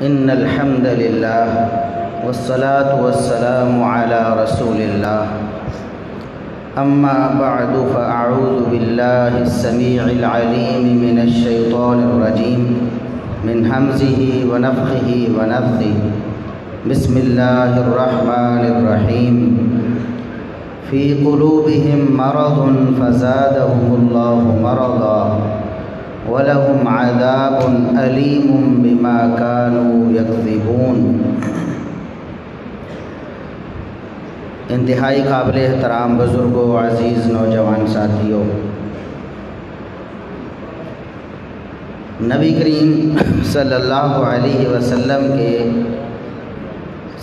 إن الحمد لله والصلاة والسلام على رسول الله أما بعد فأعوذ بالله السميع العليم من الشيطان الرجيم من همزه ونفخه ونفثه بسم الله الرحمن الرحيم في قلوبهم مرض فزادهم الله مرضا وَلَهُمْ عَذَابٌ أَلِيمٌ بِمَا كَانُوا يَكْذِبُونَ۔ انتہائی قابل احترام بزرگوں، عزیز نوجوان ساتھیوں، نبی کریم صلی اللہ علیہ وسلم کے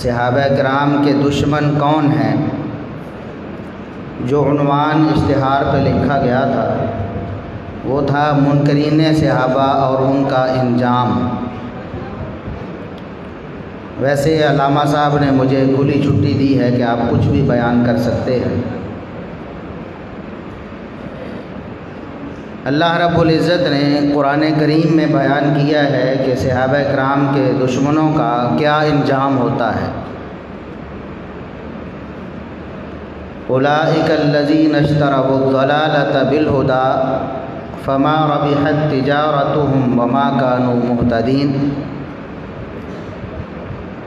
صحابہ کرام کے دشمن کون ہیں؟ جو عنوان اشتہار پہ لکھا گیا تھا وہ تھا منکرین صحابہ اور ان کا انجام۔ ویسے علامہ صاحب نے مجھے کھلی چھٹی دی ہے کہ آپ کچھ بھی بیان کر سکتے ہیں۔ اللہ رب العزت نے قرآن کریم میں بیان کیا ہے کہ صحابہ کرام کے دشمنوں کا کیا انجام ہوتا ہے۔ اولئک الذین اشتروا الضلالۃ بالہدی فما ربحت تجارتهم وما كانوا مهتدین۔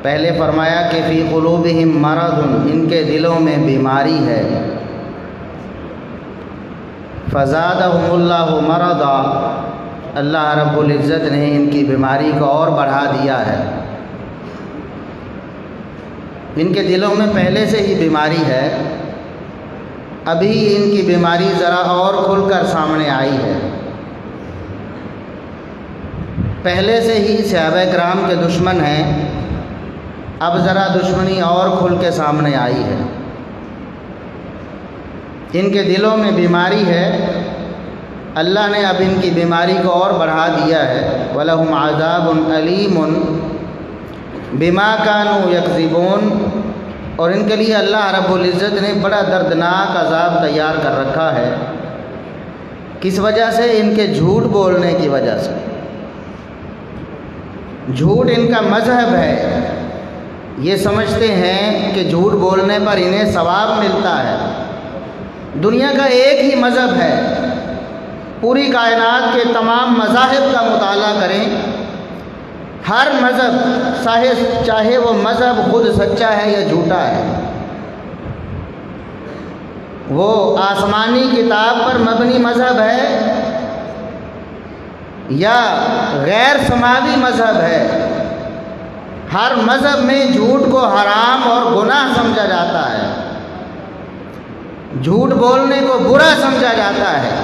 پہلے فرمایا کہ فی قلوبہم مرض، ان کے دلوں میں بیماری ہے۔ فزادہم اللہ مرضا، اللہ رب العزت نے ان کی بیماری کو اور بڑھا دیا ہے۔ ان کے دلوں میں پہلے سے ہی بیماری ہے، ابھی ان کی بیماری ذرا اور کھل کر سامنے آئی ہے۔ پہلے سے ہی صحابہ کرام کے دشمن ہیں، اب ذرا دشمنی اور کھل کے سامنے آئی ہے۔ ان کے دلوں میں بیماری ہے، اللہ نے اب ان کی بیماری کو اور بڑھا دیا ہے۔ وَلَهُمْ عَذَابٌ أَلِيمٌ بِمَا كَانُوا يَكْذِبُونَ، اور ان کے لیے اللہ رب العزت نے بڑا دردناک عذاب تیار کر رکھا ہے۔ کس وجہ سے؟ ان کے جھوٹ بولنے کی وجہ سے۔ جھوٹ ان کا مذہب ہے، یہ سمجھتے ہیں کہ جھوٹ بولنے پر انہیں ثواب ملتا ہے۔ دنیا کا ایک ہی مذہب ہے، پوری کائنات کے تمام مذاہب کا مطالعہ کریں، ہر مذہب چاہے وہ مذہب خود سچا ہے یا جھوٹا ہے، وہ آسمانی کتاب پر مبنی مذہب ہے یا غیر سماوی مذہب ہے، ہر مذہب میں جھوٹ کو حرام اور گناہ سمجھا جاتا ہے، جھوٹ بولنے کو برا سمجھا جاتا ہے۔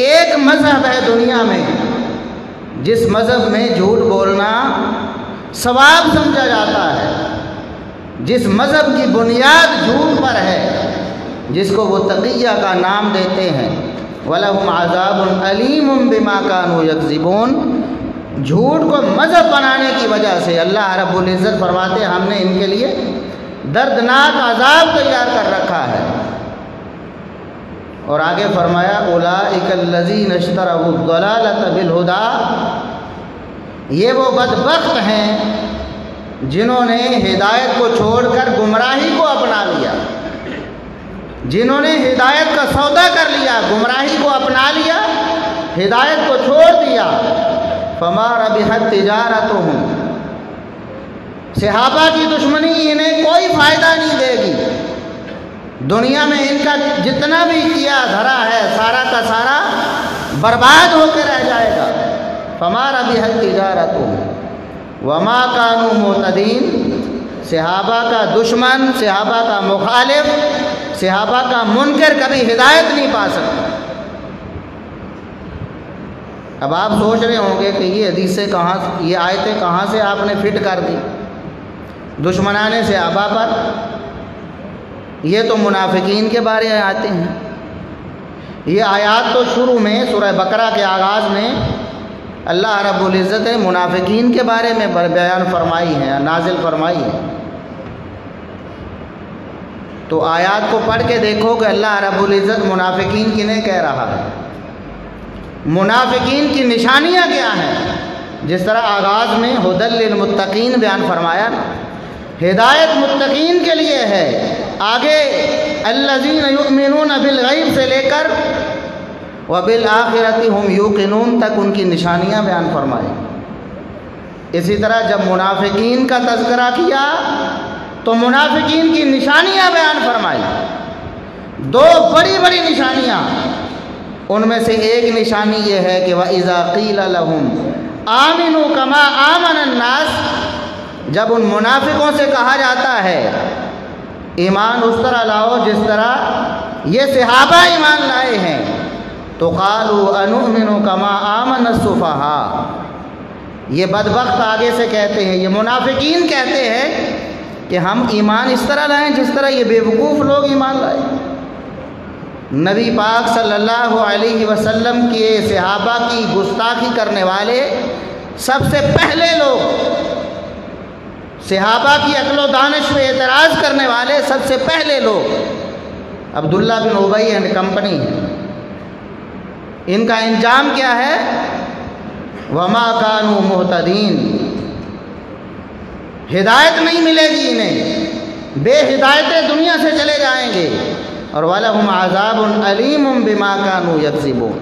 ایک مذہب ہے دنیا میں جس مذہب میں جھوٹ بولنا ثواب سمجھا جاتا ہے، جس مذہب کی بنیاد جھوٹ پر ہے، جس کو وہ تقیہ کا نام دیتے ہیں۔ وَلَهُمْ عَذَابٌ أَلِيمٌ بِمَا كَانُوا يَكْذِبُونَ۔ جھوٹ کو مذہب بنانے کی وجہ سے اللہ رب العزت فرماتے ہیں ہم نے ان کے لیے دردناک عذاب تیار کر رکھا ہے۔ اور آگے فرمایا اولئک الذین اشتروا الضلالۃ بالہدی، یہ وہ بدبخت ہیں جنہوں نے ہدایت کو چھوڑ کر گمراہی کو اپنا لیا، جنہوں نے ہدایت کا سودا کر لیا، گمراہی کو اپنا لیا، ہدایت کو چھوڑ دیا۔ فما ربحت تجارتهم، صحابہ کی دشمنی انہیں کوئی فائدہ نہیں دے گی، دنیا میں ان کا جتنا بھی کیا دھرا ہے سارا کا سارا برباد ہو کے رہ جائے گا۔ فما ربحت تجارتهم وما كانوا مهتدین، صحابہ کا دشمن، صحابہ کا مخالف، صحابہ کا منکر کبھی ہدایت نہیں پا سکتا۔ اب آپ سوچ رہے ہوں گے کہ یہ حدیثیں کہاں، یہ آیتیں کہاں سے آپ نے فٹ کر دی دشمنان صحابہ پر؟ یہ تو منافقین کے بارے میں آتے ہیں۔ یہ آیات تو شروع میں سورہ بقرہ کے آغاز میں اللہ رب العزت نے منافقین کے بارے میں بیان فرمائی ہے، نازل فرمائی ہے۔ تو آیات کو پڑھ کے دیکھو کہ اللہ رب العزت منافقین کنہیں کہہ رہا ہے، منافقین کی نشانیاں کیا ہیں۔ جس طرح آغاز میں ھدی للمتقین بیان فرمایا نا، ہدایت متقین کے لیے ہے، آگے الذین یؤمنون بالغیب سے لے کر وبالآخرۃ ھم یوقنون تک ان کی نشانیاں بیان فرمائی۔ اسی طرح جب منافقین کا تذکرہ کیا تو منافقین کی نشانیاں بیان فرمائی، دو بڑی بڑی نشانیاں، ان میں سے ایک نشانی یہ ہے کہ وَإِذَا قِيلَ لَهُمْ آمِنُوا كَمَا آمَنَ النَّاسِ، جب ان منافقوں سے کہا جاتا ہے ایمان اس طرح لاؤ جس طرح یہ صحابہ ایمان لائے ہیں، تو قَالُوا أَنُؤْمِنُ كَمَا آمَنَ السُّفَهَاءُ، یہ بدبخت آگے سے کہتے ہیں، یہ منافقین کہتے ہیں کہ ہم ایمان اس طرح لائیں جس طرح یہ بیوقوف لوگ ایمان لائے۔ نبی پاک صلی اللہ علیہ وسلم کے صحابہ کی گستاخی کرنے والے سب سے پہلے لوگ، صحابہ کی عقل و دانش پہ اعتراض کرنے والے سب سے پہلے لوگ عبداللہ بن ابی اینڈ کمپنی، ان کا انجام کیا ہے؟ وما کانوا مہتدین، ہدایت نہیں ملے گی انہیں، بے ہدایتیں دنیا سے چلے جائیں گے، اور وَلَهُمْ عَذَابٌ أَلِيمٌ بِمَا كَانُوا يَكْسِبُونَ۔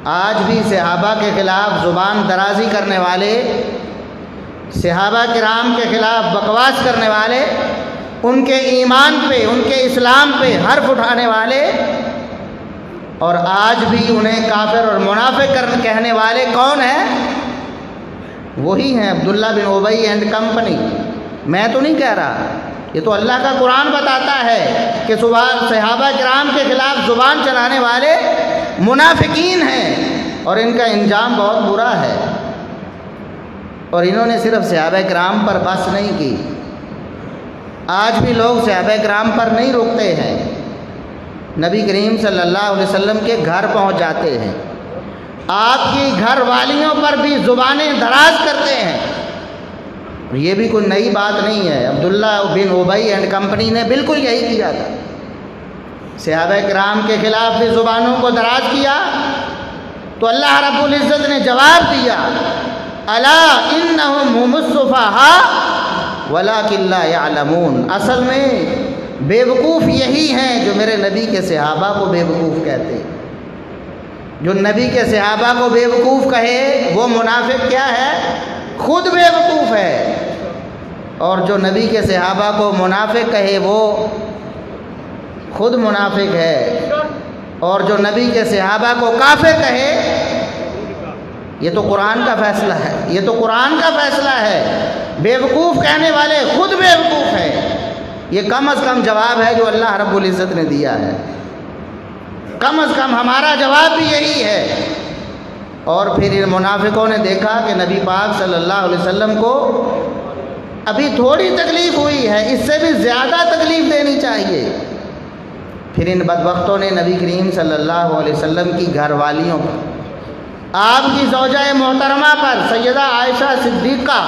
آج بھی صحابہ کے خلاف زبان درازی کرنے والے، صحابہ کرام کے خلاف بکواس کرنے والے، ان کے ایمان پہ، ان کے اسلام پہ حرف اٹھانے والے، اور آج بھی انہیں کافر اور منافق کہنے والے کون ہیں؟ وہی ہیں عبداللہ بن ابی اینڈ کمپنی۔ میں تو نہیں کہہ رہا، یہ تو اللہ کا قرآن بتاتا ہے کہ صحابہ کرام کے خلاف زبان چلانے والے منافقین ہیں، اور ان کا انجام بہت برا ہے۔ اور انہوں نے صرف صحابہ کرام پر بس نہیں کی، آج بھی لوگ صحابہ کرام پر نہیں رکتے ہیں، نبی کریم صلی اللہ علیہ وسلم کے گھر پہنچ جاتے ہیں، آپ کی گھر والیوں پر بھی زبانیں دراز کرتے ہیں۔ یہ بھی کوئی نئی بات نہیں ہے، عبداللہ بن ابی اینڈ کمپنی نے بالکل یہی کیا تھا، صحابہ کرام کے خلاف بھی زبانوں کو دراز کیا، تو اللہ رب العزت نے جواب دیا الا انہم هم السفہاء ولکن لا یعلمون، اصل میں بیوقوف یہی ہیں جو میرے نبی کے صحابہ کو بیوقوف کہتے ہیں۔ جو نبی کے صحابہ کو بیوقوف کہے وہ منافق کیا ہے؟ خود بیوقوف ہے، اور جو نبی کے صحابہ کو منافق کہے وہ خود منافق ہے، اور جو نبی کے صحابہ کو کافر کہے، یہ تو قرآن کا فیصلہ ہے، یہ تو قرآن کا فیصلہ ہے، بیوقوف کہنے والے خود بیوقوف ہیں۔ یہ کم از کم جواب ہے جو اللہ رب العزت نے دیا ہے، کم از کم ہمارا جواب بھی یہی ہے۔ اور پھر ان منافقوں نے دیکھا کہ نبی پاک صلی اللہ علیہ وسلم کو ابھی تھوڑی تکلیف ہوئی ہے، اس سے بھی زیادہ تکلیف دینی چاہیے، پھر ان بدبختوں نے نبی کریم صلی اللہ علیہ وسلم کی گھر والیوں پر، آپ کی زوجہ محترمہ پر، سیدہ عائشہ صدیقہ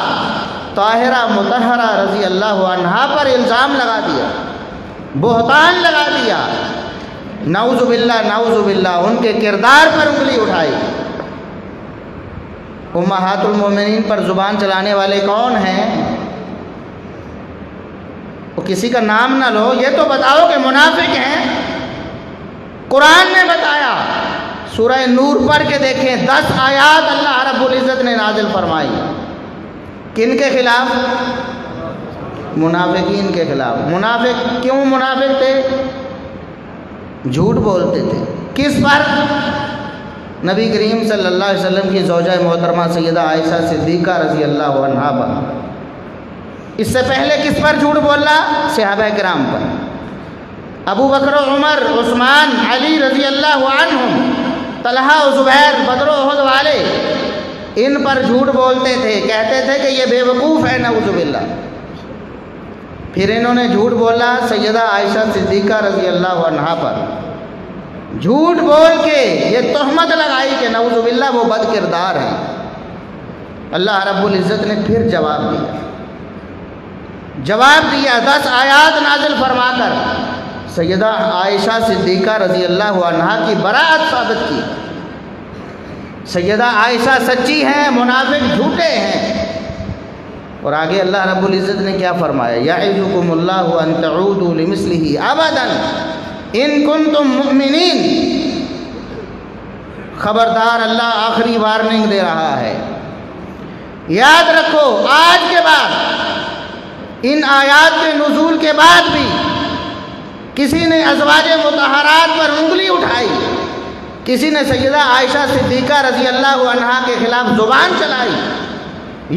طاہرہ مطہرہ رضی اللہ عنہا پر الزام لگا دیا، بہتان لگا دیا، نعوذ باللہ ان کے کردار پر انگلی اٹھائی۔ امہات المومنین پر زبان چلانے والے کون ہیں؟ وہ کسی کا نام نہ لو، یہ تو بتاؤ کہ منافق ہیں۔ قرآن نے بتایا، سورہ نور پڑھ کے دیکھیں، 10 آیات اللہ رب العزت نے نازل فرمائی، کن کے خلاف؟ منافقین کے خلاف۔ منافق کیوں منافق تھے؟ جھوٹ بولتے تھے، کس پر؟ نبی کریم صلی اللہ علیہ وسلم کی زوجہ محترمہ سیدہ عائشہ صدیقہ رضی اللہ عنہا پر۔ اس سے پہلے کس پر جھوٹ بولا؟ صحابہ کرام پر، ابو بکر و عمر، عثمان، علی رضی اللہ عنہم، طلحہ و زبیر، بدر و احد والے، ان پر جھوٹ بولتے تھے، کہتے تھے کہ یہ بیوقوف ہے، نعوذ باللہ۔ پھر انہوں نے جھوٹ بولا سیدہ عائشہ صدیقہ رضی اللہ عنہا پر، جھوٹ بول کے یہ تہمت لگائی کہ نعوذ باللہ وہ بد کردار ہیں۔ اللہ رب العزت نے پھر جواب دیا 10 آیات نازل فرما کر سیدہ عائشہ صدیقہ رضی اللہ عنہا کی براءت ثابت کی۔ سیدہ عائشہ سچی ہیں، منافق جھوٹے ہیں۔ اور آگے اللہ رب العزت نے کیا فرمایا؟ یعظکم اللہ ان تعودوا لمثلہ ابدا ان کنتم مؤمنین۔ خبردار، اللہ آخری وارننگ دے رہا ہے، یاد رکھو آج کے بعد، ان آیات کے نزول کے بعد بھی کسی نے ازواج مطہرات پر انگلی اٹھائی، کسی نے سیدہ عائشہ صدیقہ رضی اللہ عنہا کے خلاف زبان چلائی،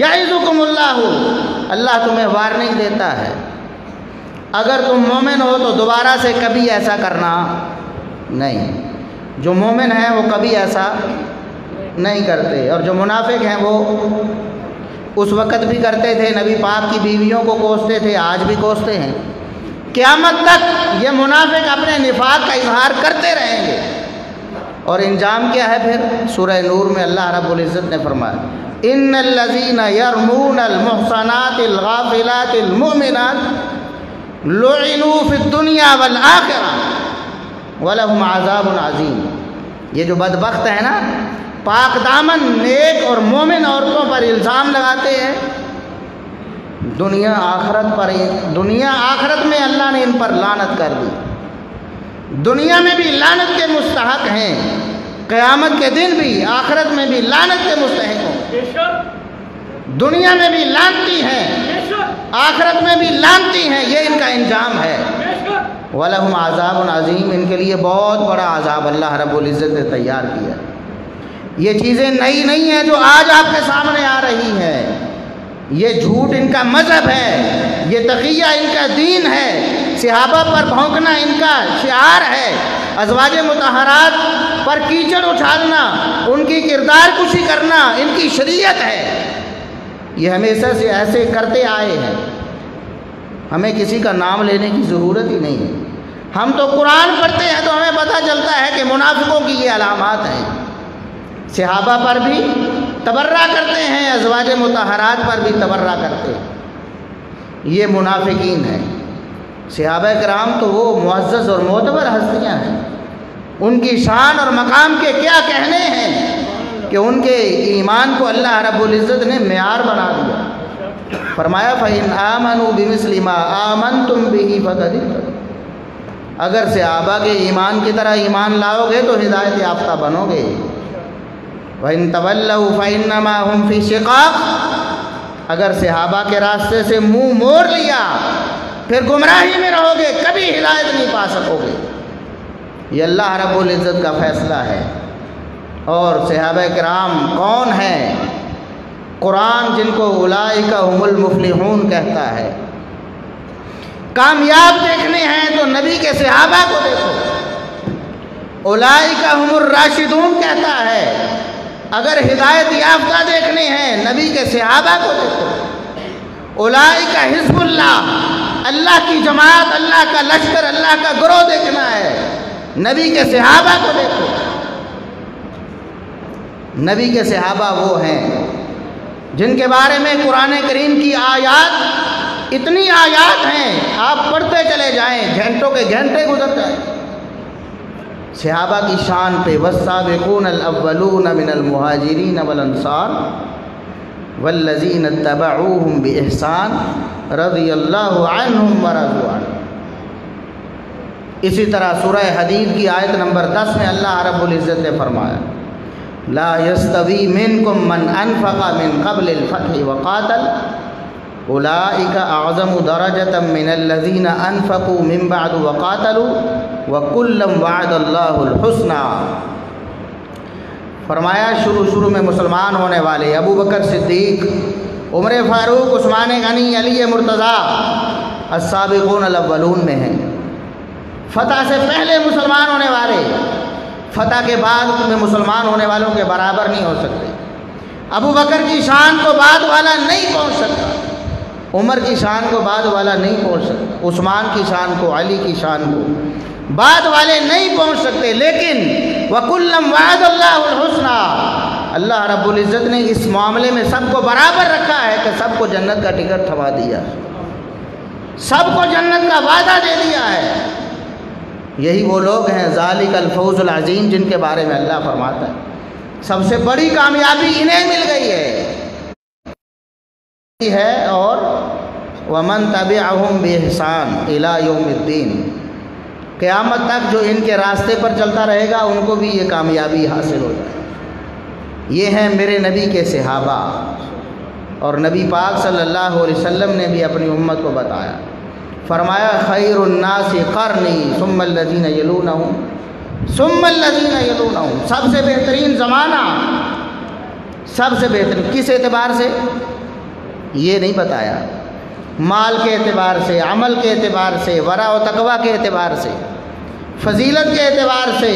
یعظکم اللہ تمہیں وارننگ دیتا ہے، اگر تم مومن ہو تو دوبارہ سے کبھی ایسا کرنا نہیں۔ جو مومن ہیں وہ کبھی ایسا نہیں کرتے، اور جو منافق ہیں وہ اس وقت بھی کرتے تھے، نبی پاک کی بیویوں کو کوستے تھے، آج بھی کوستے ہیں، قیامت تک یہ منافق اپنے نفاق کا اظہار کرتے رہیں گے۔ اور انجام کیا ہے پھر؟ سورہ نور میں اللہ رب العزت نے فرمایا ان الذین یرمون المحصنات الغافلات المؤمنات لعنوا فی الدنیا والآخرہ وَلَهُمْ عَذَابٌ عَظِيمٌ۔ یہ جو بدبخت ہے نا، پاک دامن نیک اور مومن عورتوں پر الزام لگاتے ہیں، دنیا آخرت میں اللہ نے ان پر لعنت کر دی، دنیا میں بھی لعنت کے مستحق ہیں، قیامت کے دن بھی، آخرت میں بھی لعنت کے مستحق ہوں۔ دنیا میں بھی لعنتی ہیں، آخرت میں بھی لعنتی ہیں، یہ ان کا انجام ہے۔ وَلَهُمْ عَذَابٌ عَظِيمٌ، ان کے لیے بہت بڑا عذاب اللہ رب العزت نے تیار کیا۔ یہ چیزیں نئی نہیں ہیں جو آج آپ کے سامنے آ رہی ہیں، یہ جھوٹ ان کا مذہب ہے، یہ تقیہ ان کا دین ہے، صحابہ پر بھونکنا ان کا شعار ہے، ازواج مطہرات پر کیچڑ اچھالنا، ان کی کردار کشی کرنا ان کی شریعت ہے۔ یہ ہمیشہ سے ایسے کرتے آئے ہیں، ہمیں کسی کا نام لینے کی ضرورت ہی نہیں ہے، ہم تو قرآن پڑھتے ہیں تو ہمیں پتہ چلتا ہے کہ منافقوں کی یہ علامات ہیں۔ صحابہ پر بھی تبرہ کرتے ہیں، ازواج مطہرات پر بھی تبرہ کرتے ہیں، یہ منافقین ہیں۔ صحابہ کرام تو وہ معزز اور معتبر ہستیاں ہیں، ان کی شان اور مقام کے کیا کہنے ہیں کہ ان کے ایمان کو اللہ رب العزت نے معیار بنا دیا۔ فرمایا فَإِنْ آمَنُوا بِمِثْلِ مَا آمَنْتُمْ بِهِ فَقَدِ اهْتَدَوْا، اگر صحابہ کے ایمان کی طرح ایمان لاؤ گے تو ہدایت یافتہ بنو گے۔ وَإِنْ تَوَلَّوْا فَإِنَّمَا هُمْ فِي شِقَاقٍ، اگر صحابہ کے راستے سے منہ موڑ لیا پھر گمراہی میں رہو گے، کبھی ہدایت نہیں پا سکو گے۔ یہ اللہ رب العزت کا فیصلہ ہے۔ اور صحابہ کرام کون ہیں؟ قرآن جن کو اولئک هم المفلحون کہتا ہے۔ کامیاب دیکھنے ہیں تو نبی کے صحابہ کو دیکھو، اولئک هم الراشدون کہتا ہے۔ اگر ہدایت یافتہ دیکھنے ہیں نبی کے صحابہ کو دیکھو، اولئک حزب اللہ، اللہ کی جماعت، اللہ کا لشکر، اللہ کا گروہ دیکھنا ہے، نبی کے صحابہ کو دیکھو۔ نبی کے صحابہ وہ ہیں جن کے بارے میں قرآن کریم کی آیات، اتنی آیات ہیں، آپ پڑھتے چلے جائیں، گھنٹوں کے گھنٹے گزر جائیں۔ صحابہ کی شان پہ والسابقون الاولون من المہاجرین والانصار والذین اتبعوہم بإحسان رضی اللہ عنہم ورضوا عنہ۔ اسی طرح سورہ حدید کی آیت نمبر 10 میں اللہ رب العزت نے فرمایا لا يستوی منکم من انفق من قبل الفتح وقاتل اولئک اعظم درجۃ من الذین انفقوا من بعد وقاتلوا وکلا وعد اللہ الحسنى۔ فرمایا شروع میں مسلمان ہونے والے ابو بکر صدیق، عمر فاروق، عثمان غنی، علی مرتضیٰ السابقون الاولون میں ہیں۔ فتح سے پہلے مسلمان ہونے والے فتح کے بعد میں مسلمان ہونے والوں کے برابر نہیں ہو سکتے۔ ابو بکر کی شان کو بعد والا نہیں پہنچ سکتا، عمر کی شان کو بعد والا نہیں پہنچ سکتا، عثمان کی شان کو، علی کی شان کو بعد والے نہیں پہنچ سکتے، لیکن وَكُلًّا وَعَدَ اللَّهُ الْحُسْنَى، اللہ رب العزت نے اس معاملے میں سب کو برابر رکھا ہے کہ سب کو جنت کا ٹکٹ تھما دیا، سب کو جنت کا وعدہ دے دیا ہے۔ یہی وہ لوگ ہیں ذالک الفوز العظیم جن کے بارے میں اللہ فرماتا ہے سب سے بڑی کامیابی انہیں مل گئی ہے اور وَمَن تَبِعَهُمْ بِإِحْسَانٍ إِلَى يَوْمِ الدِّينِ، قیامت تک جو ان کے راستے پر چلتا رہے گا ان کو بھی یہ کامیابی حاصل ہو جائے۔ یہ ہیں میرے نبی کے صحابہ، اور نبی پاک صلی اللہ علیہ وسلم نے بھی اپنی امت کو بتایا، فرمایا خیر الناس قرنی ثم الذین یلونہم ثم الذین یلونہم، سب سے بہترین زمانہ، سب سے بہترین کس اعتبار سے یہ نہیں بتایا، مال کے اعتبار سے، عمل کے اعتبار سے، ورع و تقوی کے اعتبار سے، فضیلت کے اعتبار سے،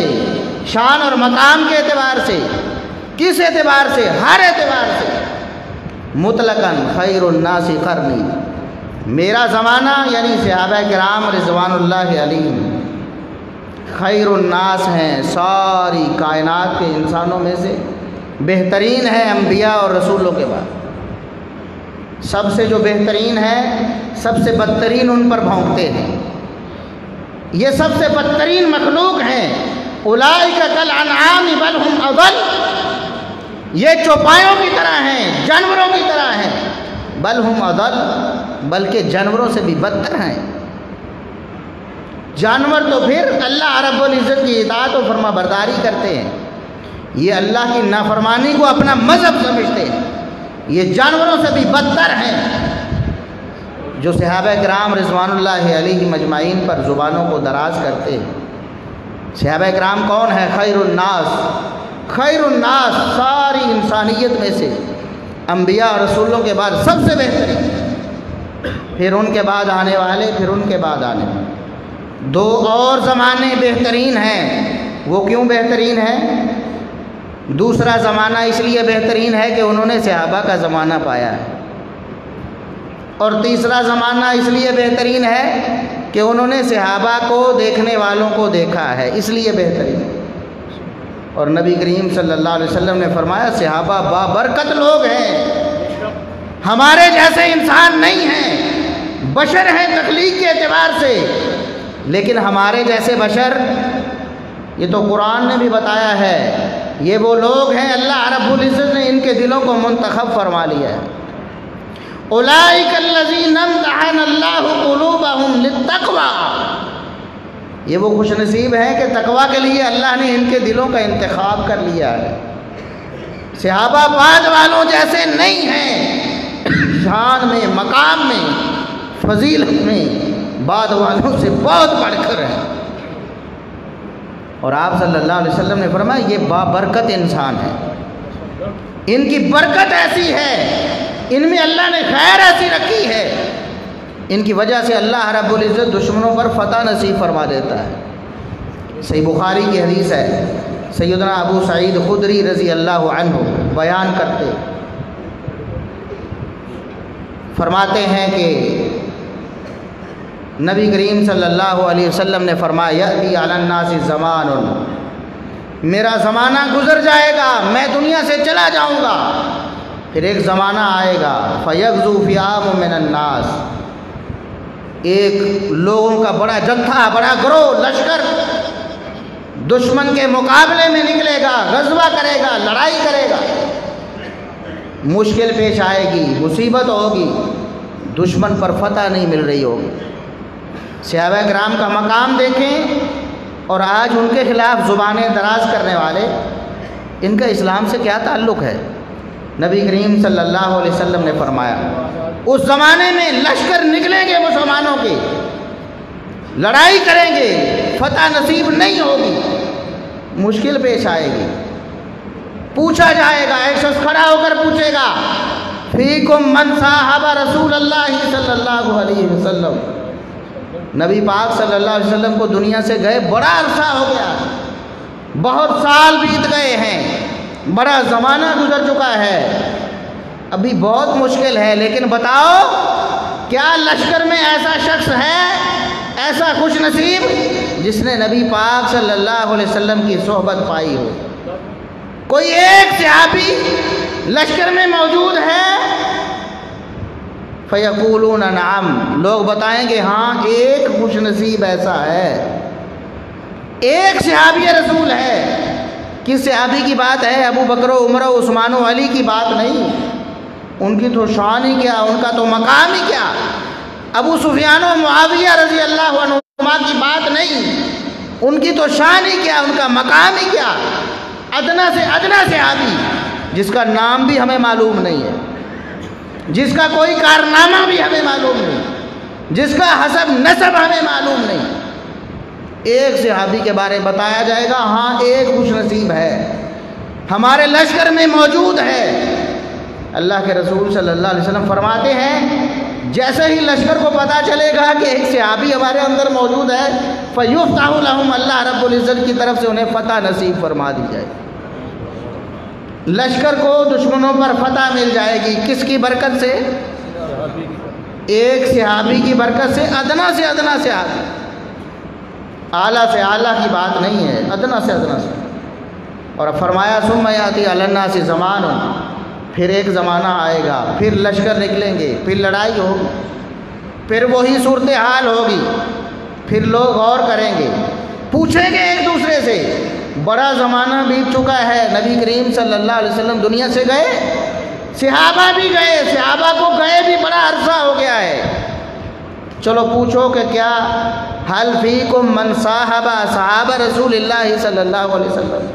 شان اور مقام کے اعتبار سے، کس اعتبار سے؟ ہر اعتبار سے مطلقاً خیر الناس قرنی، میرا زمانہ یعنی صحابہ کرام رضوان اللہ علیہم خیر الناس ہیں، ساری کائنات کے انسانوں میں سے بہترین ہے انبیاء اور رسولوں کے بعد، سب سے جو بہترین ہے سب سے بدترین ان پر بھونکتے ہیں، یہ سب سے بدترین مخلوق ہیں، اولئک کالانعام بل ہم اضل، یہ چوپایوں کی طرح ہیں، جانوروں کی طرح ہیں، بل ہم اضل، بلکہ جانوروں سے بھی بدتر ہیں۔ جانور تو پھر اللہ رب العزت کی اطاعت و فرما برداری کرتے ہیں، یہ اللہ کی نافرمانی کو اپنا مذہب سمجھتے ہیں، یہ جانوروں سے بھی بدتر ہیں۔ جو صحابہ کرام رضوان اللہ علیہ مجمعین پر زبانوں کو دراز کرتے ہیں، صحابہ کرام کون ہیں؟ خیر الناس، خیر الناس، ساری انسانیت میں سے انبیاء اور رسولوں کے بعد سب سے بہترین، پھر ان کے بعد آنے والے، پھر ان کے بعد آنے والے۔ دو اور زمانے بہترین ہیں، وہ کیوں بہترین ہیں؟ دوسرا زمانہ اس لیے بہترین ہے کہ انہوں نے صحابہ کا زمانہ پایا ہے، اور تیسرا زمانہ اس لیے بہترین ہے کہ انہوں نے صحابہ کو دیکھنے والوں کو دیکھا ہے، اس لیے بہترین۔ اور نبی کریم صلی اللہ علیہ وسلم نے فرمایا صحابہ بابرکت لوگ ہیں، ہمارے جیسے انسان نہیں ہیں، بشر ہیں تخلیق کے اعتبار سے، لیکن ہمارے جیسے بشر، یہ تو قرآن نے بھی بتایا ہے، یہ وہ لوگ ہیں اللہ رب العزت نے ان کے دلوں کو منتخب فرما لیا ہے۔ اولئک الذین امتحن اللہ قلوبہم للتقوی، یہ وہ خوش نصیب ہیں کہ تقوی کے لیے اللہ نے ان کے دلوں کا انتخاب کر لیا ہے۔ صحابہ بعد والوں جیسے نہیں ہیں، شان میں، مقام میں، فضیلت میں بعد والوں سے بہت بڑھ کر ہیں، اور آپ صلی اللہ علیہ وسلم نے فرمایا یہ بابرکت انسان ہے، ان کی برکت ایسی ہے، ان میں اللہ نے خیر ایسی رکھی ہے، ان کی وجہ سے اللہ رب العزت دشمنوں پر فتح نصیب فرما دیتا ہے۔ صحیح بخاری کی حدیث ہے، سیدنا ابو سعید خدری رضی اللہ عنہ بیان کرتے فرماتے ہیں کہ نبی کریم صلی اللہ علیہ وسلم نے فرمایا یأتی علی الناس زمان، میرا زمانہ گزر جائے گا، میں دنیا سے چلا جاؤں گا، پھر ایک زمانہ آئے گا فیغزو فئام من الناس، ایک لوگوں کا بڑا جتھا، بڑا گروہ، لشکر دشمن کے مقابلے میں نکلے گا، غزوہ کرے گا، لڑائی کرے گا، مشکل پیش آئے گی، مصیبت ہوگی، دشمن پر فتح نہیں مل رہی ہوگی۔ صحابہ کرام کا مقام دیکھیں، اور آج ان کے خلاف زبانیں دراز کرنے والے، ان کا اسلام سے کیا تعلق ہے؟ نبی کریم صلی اللہ علیہ وسلم نے فرمایا اس زمانے میں لشکر نکلیں گے مسلمانوں کے، لڑائی کریں گے، فتح نصیب نہیں ہوگی، مشکل پیش آئے گی، پوچھا جائے گا، ایک شخص کھڑا ہو کر پوچھے گا فیکم من صاحب رسول اللہ صلی اللہ علیہ وسلم، نبی پاک صلی اللہ علیہ وسلم کو دنیا سے گئے بڑا عرصہ ہو گیا، بہت سال بیت گئے ہیں، بڑا زمانہ گزر چکا ہے، ابھی بہت مشکل ہے، لیکن بتاؤ کیا لشکر میں ایسا شخص ہے، ایسا خوش نصیب جس نے نبی پاک صلی اللہ علیہ وسلم کی صحبت پائی ہو؟ کوئی ایک صحابی لشکر میں موجود ہے؟ فیقولون نعم، لوگ بتائیں گے ہاں ایک خوش نصیب ایسا ہے، ایک صحابی رسول ہے، کس صحابی کی بات ہے؟ ابو بکر و عمر و عثمان و علی کی بات نہیں، ان کی تو شان ہی کیا، ان کا تو مقام ہی کیا۔ ابو سفیان و معاویہ رضی اللہ عنہما کی بات نہیں، ان کی تو شان ہی کیا، ان کا مقام ہی کیا۔ ادنا سے ادنا صحابی جس کا نام بھی ہمیں معلوم نہیں ہے، جس کا کوئی کارنامہ بھی ہمیں معلوم نہیں، جس کا حسب نسب ہمیں معلوم نہیں، ایک صحابی کے بارے میں بتایا جائے گا، ہاں ایک خوش نصیب ہے، ہمارے لشکر میں موجود ہے۔ اللہ کے رسول صلی اللہ علیہ وسلم فرماتے ہیں جیسے ہی لشکر کو پتہ چلے گا کہ ایک صحابی ہمارے اندر موجود ہے، فَيُفْتَحُ لَهُمْ، اللہ رب العزت کی طرف سے انہیں فتح نصیب فرما دی جائے، لشکر کو دشمنوں پر فتح مل جائے گی۔ کس کی برکت سے؟ ایک صحابی کی برکت سے، ادنا سے ادنا صحابی، اعلیٰ سے اعلیٰ کی بات نہیں ہے، ادنا سے ادنا سے۔ اور اب فرمایا ثم یاتی علی الناس زمان، پھر ایک زمانہ آئے گا، پھر لشکر نکلیں گے، پھر لڑائی ہوگی، پھر وہی صورتحال ہوگی، پھر لوگ غور کریں گے، پوچھیں گے ایک دوسرے سے۔ بڑا زمانہ بیت چکا ہے، نبی کریم صلی اللہ علیہ وسلم دنیا سے گئے، صحابہ بھی گئے، صحابہ کو گئے بھی بڑا عرصہ ہو گیا ہے، چلو پوچھو کہ کیا حل فیکم من صاحب صحاب رسول اللہ صلی اللہ علیہ وسلم،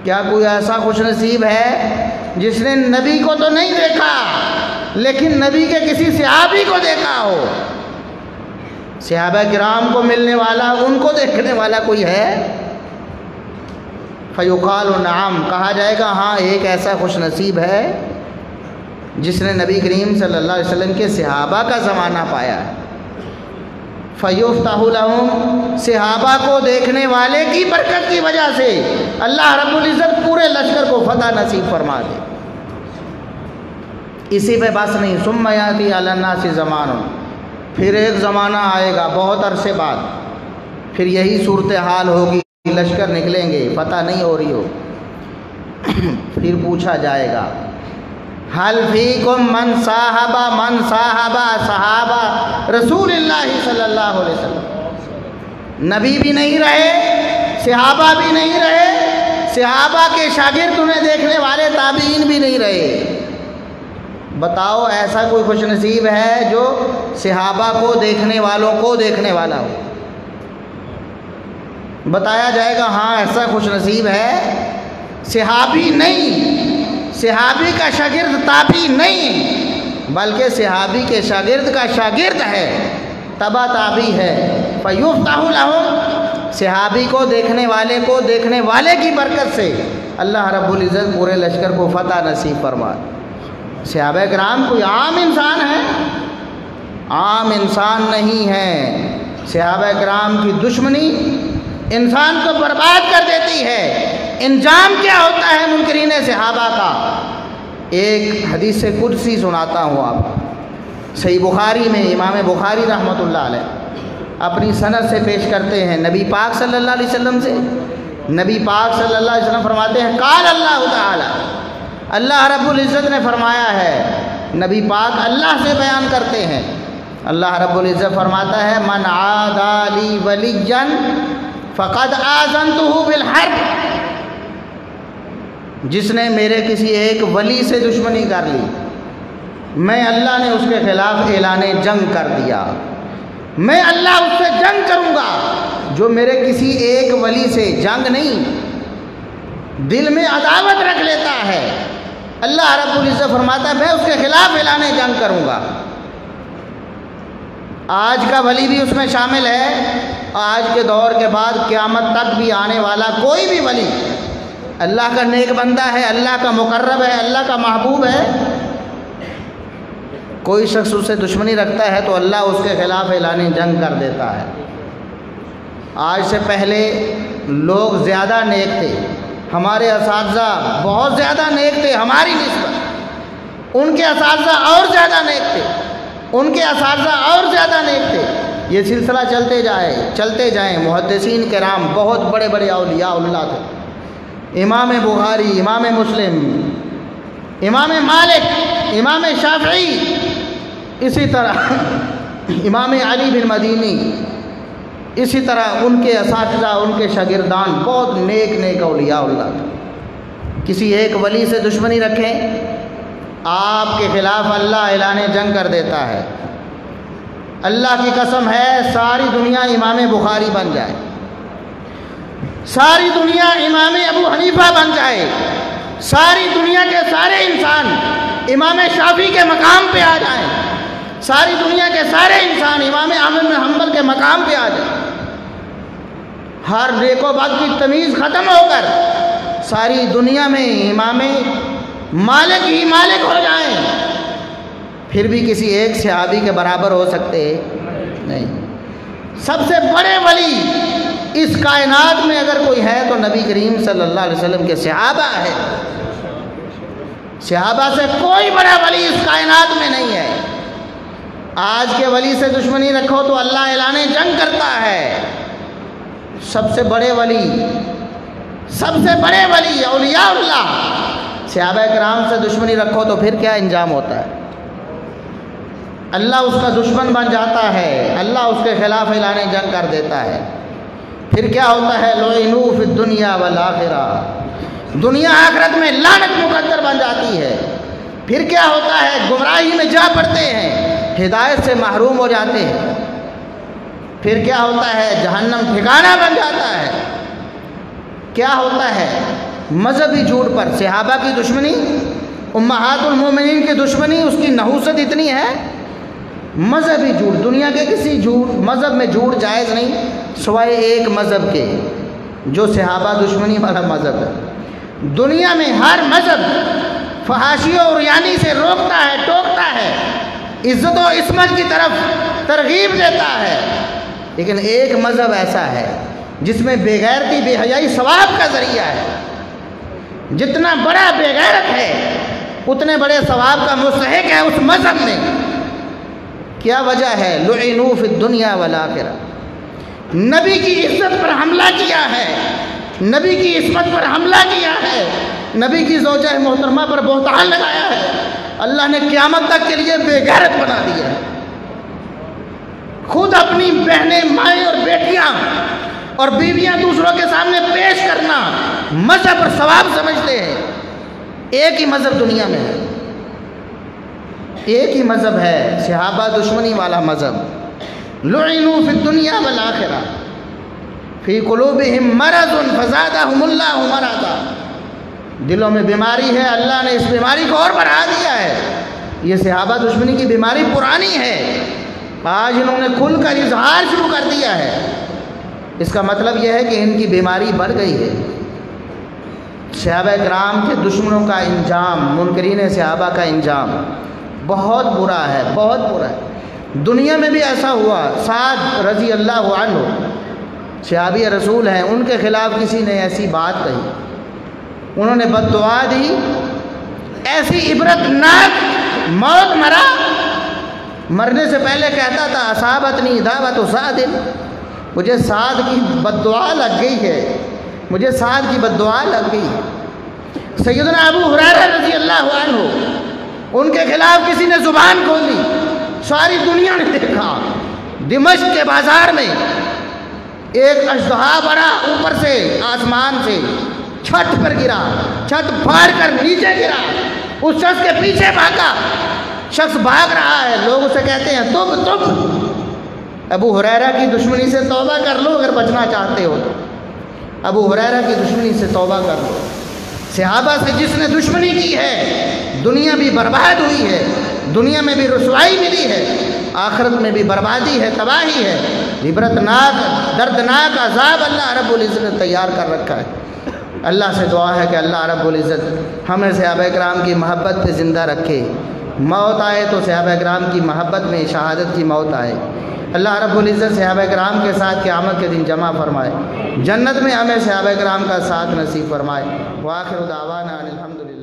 کیا کوئی ایسا خوش نصیب ہے جس نے نبی کو تو نہیں دیکھا لیکن نبی کے کسی صحابی کو دیکھا ہو؟ صحابہ کرام کو ملنے والا، ان کو دیکھنے والا کوئی ہے؟ فیقال نعم، کہا جائے گا ہاں ایک ایسا خوش نصیب ہے جس نے نبی کریم صلی اللہ علیہ وسلم کے صحابہ کا زمانہ پایا ہے۔ فیفتح لہم، صحابہ کو دیکھنے والے کی برکت کی وجہ سے اللہ رب العزت پورے لشکر کو فتح نصیب فرما دے۔ اسی پہ بس نہیں، ثم یاتی علی الناس زمان، پھر ایک زمانہ آئے گا بہت عرصے بعد، پھر یہی صورتحال ہوگی، لشکر نکلیں گے، فتح نہیں ہو رہی ہو، پھر پوچھا جائے گا حل فیکم من صاحب صحابہ رسول اللہ صلی اللہ علیہ وسلم، نبی بھی نہیں رہے، صحابہ بھی نہیں رہے، صحابہ کے شاگرد انہیں دیکھنے والے تابعین بھی نہیں رہے، بتاؤ ایسا کوئی خوش نصیب ہے جو صحابہ کو دیکھنے والوں کو دیکھنے والا ہو؟ بتایا جائے گا ہاں ایسا خوش نصیب ہے، صحابی نہیں، صحابی کا شاگرد تابعی نہیں، بلکہ صحابی کے شاگرد کا شاگرد ہے، تبع تابعی ہے۔ فیفتح لہم، صحابی کو دیکھنے والے کی برکت سے اللہ رب العزت پورے لشکر کو فتح نصیب فرما۔ صحابہ کرام کوئی عام انسان ہے؟ عام انسان نہیں ہے۔ صحابہ کرام کی دشمنی انسان کو برباد کر دیتی ہے۔ انجام کیا ہوتا ہے منکرین صحابہ کا؟ ایک حدیث قدسی سناتا ہوں آپ، صحیح بخاری میں امام بخاری رحمۃ اللہ علیہ اپنی سند سے پیش کرتے ہیں نبی پاک صلی اللہ علیہ وسلم سے۔ نبی پاک صلی اللہ علیہ وسلم فرماتے ہیں قال اللہ تعالی، اللہ رب العزت نے فرمایا ہے۔ نبی پاک اللہ سے بیان کرتے ہیں، اللہ رب العزت فرماتا ہے من عادى لي وليا فقد آذنته بالحرب، جس نے میرے کسی ایک ولی سے دشمنی کر لی، میں اللہ نے اس کے خلاف اعلان جنگ کر دیا، میں اللہ اس سے جنگ کروں گا۔ جو میرے کسی ایک ولی سے جنگ نہیں، دل میں عداوت رکھ لیتا ہے، اللہ رب العزت فرماتا ہے میں اس کے خلاف اعلان جنگ کروں گا۔ آج کا ولی بھی اس میں شامل ہے، آج کے دور کے بعد قیامت تک بھی آنے والا کوئی بھی ولی اللہ کا نیک بندہ ہے، اللہ کا مقرب ہے، اللہ کا محبوب ہے، کوئی شخص اس سے دشمنی رکھتا ہے تو اللہ اس کے خلاف اعلان جنگ کر دیتا ہے۔ آج سے پہلے لوگ زیادہ نیک تھے، ہمارے اساتذہ بہت زیادہ نیک تھے ہماری نسبت، ان کے اساتذہ اور زیادہ نیک تھے، ان کے اساتذہ اور زیادہ نیک تھے۔ یہ سلسلہ چلتے جائیں، محدثین کرام بہت بڑے بڑے اولیاء اللہ تھے، امام بخاری، امام مسلم، امام مالک، امام شافعی، اسی طرح امام علی بن مدینی، اسی طرح ان کے اساتذہ، ان کے شاگردان بہت نیک اولیاء اللہ تھے۔ کسی ایک ولی سے دشمنی رکھیں، آپ کے خلاف اللہ اعلان جنگ کر دیتا ہے۔ اللہ کی قسم ہے ساری دنیا امام بخاری بن جائے، ساری دنیا امام ابو حنیفہ بن جائے، ساری دنیا کے سارے انسان امام شافعی کے مقام پہ آ جائیں، ساری دنیا کے سارے انسان امام احمد بن حنبل کے مقام پہ آ جائیں، ہر نیک و بد کی تمیز ختم ہو کر ساری دنیا میں امام مالک ہی مالک ہو جائیں، پھر بھی کسی ایک صحابی کے برابر ہو سکتے نہیں۔ سب سے بڑے ولی اس کائنات میں اگر کوئی ہے تو نبی کریم صلی اللہ علیہ وسلم کے صحابہ ہے۔ صحابہ سے کوئی بڑا ولی اس کائنات میں نہیں ہے۔ آج کے ولی سے دشمنی رکھو تو اللہ اعلان جنگ کرتا ہے۔ سب سے بڑے ولی اولیاء اللہ، صحابہ کرام سے دشمنی رکھو تو پھر کیا انجام ہوتا ہے؟ اللہ اس کا دشمن بن جاتا ہے، اللہ اس کے خلاف اعلان جنگ کر دیتا ہے۔ پھر کیا ہوتا ہے؟ لعنوا فی الدنیا والآخرہ، دنیا آخرت میں لعنت مقدر بن جاتی ہے۔ پھر کیا ہوتا ہے؟ گمراہی میں جا پڑتے ہیں، ہدایت سے محروم ہو جاتے ہیں۔ پھر کیا ہوتا ہے؟ جہنم ٹھکانہ بن جاتا ہے۔ کیا ہوتا ہے؟ مذہبی جھوٹ پر صحابہ کی دشمنی، امہات المومنین کی دشمنی، اس کی نحوست اتنی ہے۔ مذہبی جھوٹ، دنیا کے کسی مذہب میں جھوٹ جائز نہیں سوائے ایک مذہب کے، جو صحابہ دشمنی والا مذہب ہے۔ دنیا میں ہر مذہب فحاشی اور ریانی سے روکتا ہے، ٹوکتا ہے، عزت و عصمت کی طرف ترغیب دیتا ہے، لیکن ایک مذہب ایسا ہے جس میں بے غیرتی، بے حیائی ثواب کا ذریعہ ہے۔ جتنا بڑا بے غیرت ہے اتنے بڑے ثواب کا مستحق ہے اس مذہب میں۔ کیا وجہ ہے؟ لعنوا فی الدنیا والآخرہ، نبی کی عزت پر حملہ کیا ہے، نبی کی عصمت پر حملہ کیا ہے، نبی کی زوجہ محترمہ پر بہتان لگایا ہے، اللہ نے قیامت تک کے لیے بے غیرت بنا دیا ہے۔ خود اپنی بہنیں، مائیں اور بیٹیاں اور بیویاں دوسروں کے سامنے پیش کرنا مذہب اور ثواب سمجھتے ہیں۔ ایک ہی مذہب دنیا میں ہے، ایک ہی مذہب ہے، صحابہ دشمنی والا مذہب۔ لعنوا فی الدنیا والآخرہ فی قلوبہم مرض فزادہم اللہ مرضا، دلوں میں بیماری ہے، اللہ نے اس بیماری کو اور بڑھا دیا ہے۔ یہ صحابہ دشمنی کی بیماری پرانی ہے، آج انہوں نے کھل کر اظہار شروع کر دیا ہے۔ اس کا مطلب یہ ہے کہ ان کی بیماری بڑھ گئی ہے۔ صحابہ کرام کے دشمنوں کا انجام، منکرین صحابہ کا انجام بہت برا ہے، بہت برا ہے۔ دنیا میں بھی ایسا ہوا۔ سعد رضی اللہ عنہ صحابی رسول ہیں، ان کے خلاف کسی نے ایسی بات کہی، انہوں نے بد دعا دی، ایسی عبرت ناک موت مرا، مرنے سے پہلے کہتا تھا اصابتنی دعوت سعد، مجھے سعد کی بد دعا لگ گئی ہے، مجھے سعد کی بد دعا لگ گئی ہے۔ سیدنا ابو ہریرہ رضی اللہ عنہ، ان کے خلاف کسی نے زبان کھولی، ساری دنیا نے دیکھا، دمشق کے بازار میں ایک اژدہا بڑا اوپر سے آسمان سے چھت پر گرا، چھت پھاڑ کر نیچے گرا، اس شخص کے پیچھے بھاگا، شخص بھاگ رہا ہے، لوگ اسے کہتے ہیں تب ابو ہریرہ کی دشمنی سے توبہ کر لو اگر بچنا چاہتے ہو تو، ابو ہریرہ کی دشمنی سے توبہ کر لو۔ صحابہ سے جس نے دشمنی کی ہے دنیا بھی برباد ہوئی ہے، دنیا میں بھی رسوائی ملی ہے، آخرت میں بھی بربادی ہے، تباہی ہے، عبرتناک دردناک عذاب اللہ رب العزت نے تیار کر رکھا ہے۔ اللہ سے دعا ہے کہ اللہ رب العزت ہمیں صحابہ کرام کی محبت پہ زندہ رکھے، موت آئے تو صحابہ کرام کی محبت میں شہادت کی موت آئے۔ اللہ رب العزت صحابہ کرام کے ساتھ قیامت کے دن جمع فرمائے، جنت میں ہمیں صحابہ کرام کا ساتھ نصیب فرمائے۔ وآخر دعوانا الحمدللہ۔